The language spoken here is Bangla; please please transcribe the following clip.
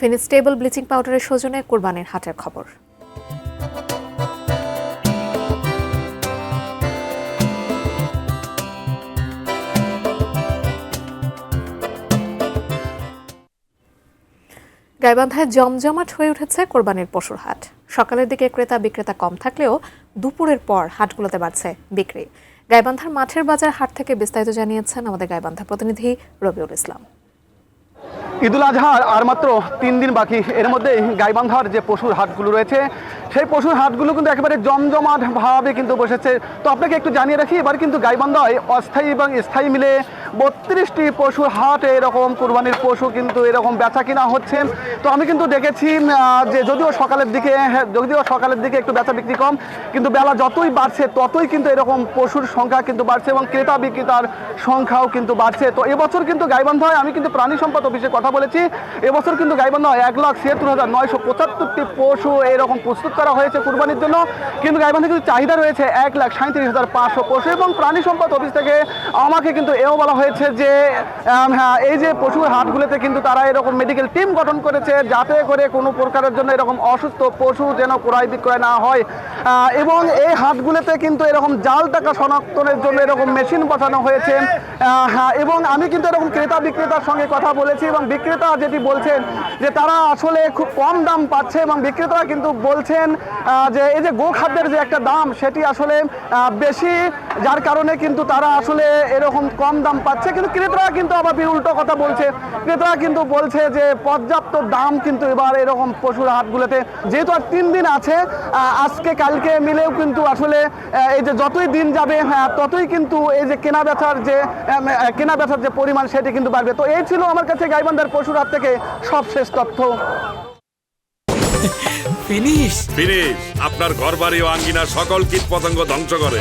ফেনী স্টেবল ব্লিচিং পাউডারের সৌজন্যে কোরবানির হাটের খবর। গাইবান্ধায় জমজমাট হয়ে উঠেছে কোরবানির পশুর হাট। সকালের দিকে ক্রেতা বিক্রেতা কম থাকলেও দুপুরের পর হাটগুলোতে বাড়ছে বিক্রি। গাইবান্ধার মাঠের বাজার হাট থেকে বিস্তারিত জানিয়েছেন আমাদের গাইবান্ধা প্রতিনিধি রবিউল ইসলাম। ঈদুল আজহার আর মাত্র 3 দিন বাকি। এর মধ্যে গাইবান্ধার যে পশুর হাটগুলো রয়েছে সেই পশুর হাটগুলো কিন্তু একেবারে জমজমাট ভাবে কিন্তু বসেছে। তো আপনাকে একটু জানিয়ে রাখি, এবার কিন্তু গাইবান্ধায় অস্থায়ী এবং স্থায়ী মিলে 32টি পশুর হাট এরকম কুরবানির পশু কিন্তু এরকম বেচা কিনা হচ্ছে। তো আমি কিন্তু দেখেছি যে যদিও সকালের দিকে একটু বেচা বিক্রি কম, কিন্তু বেলা যতই বাড়ছে ততই কিন্তু এরকম পশুর সংখ্যা কিন্তু বাড়ছে এবং ক্রেতা বিক্রেতার সংখ্যাও কিন্তু বাড়ছে। তো এবছর কিন্তু গাইবান্ধায় আমি কিন্তু প্রাণী সম্পদ অফিসে কথা বলেছি, এবছর কিন্তু গাইবান্ধায় 1,76,975টি পশু এরকম প্রস্তুত করা হয়েছে কুরবানির জন্য। কিন্তু গাইবান্ধা কিন্তু চাহিদা রয়েছে 1,37,500 পশু এবং প্রাণী সম্পদ অফিস থেকে আমাকে কিন্তু এও বলা হয়েছে যে এই যে পশুর হাটগুলোতে কিন্তু তারা এরকম মেডিকেল টিম গঠন করেছে যাতে করে কোনো প্রকারের জন্য এরকম অসুস্থ পশু যেন ক্রয় বিক্রয় না হয়। এবং এই হাটগুলোতে কিন্তু এরকম জাল টাকা শনাক্তনের জন্য এরকম মেশিন বসানো হয়েছে। এবং আমি কিন্তু এরকম ক্রেতা বিক্রেতার সঙ্গে কথা বলেছি এবং বিক্রেতা যেটি বলছেন যে তারা আসলে খুব কম দাম পাচ্ছে এবং বিক্রেতারা কিন্তু বলছেন যে এই যে গোখাদ্যের যে একটা দাম সেটি আসলে বেশি, যার কারণে কিন্তু তারা আসলে এরকম কম দাম পাচ্ছে। কিন্তু ক্রেতারা কিন্তু আবার উল্টো কথা বলছে, ক্রেতারা কিন্তু বলছে যে পর্যাপ্ত দাম কিন্তু এবার এরকম পশুর হাটগুলোতে, যেহেতু আর 3 দিন আছে, আজকে কালকে মিলেও কিন্তু আসলে এই যে যতই দিন যাবে ততই কিন্তু এই যে কেনা বেচার যে পরিমাণ সেটি কিন্তু বাড়বে। তো এই ছিল আমার কাছে গাইবান্ধার পশুর হাট থেকে সবশেষ তথ্য। ফিনিশ আপনার ঘরবাড়ি ও আঙ্গিনা সকল কীট পতঙ্গ ধ্বংস করে।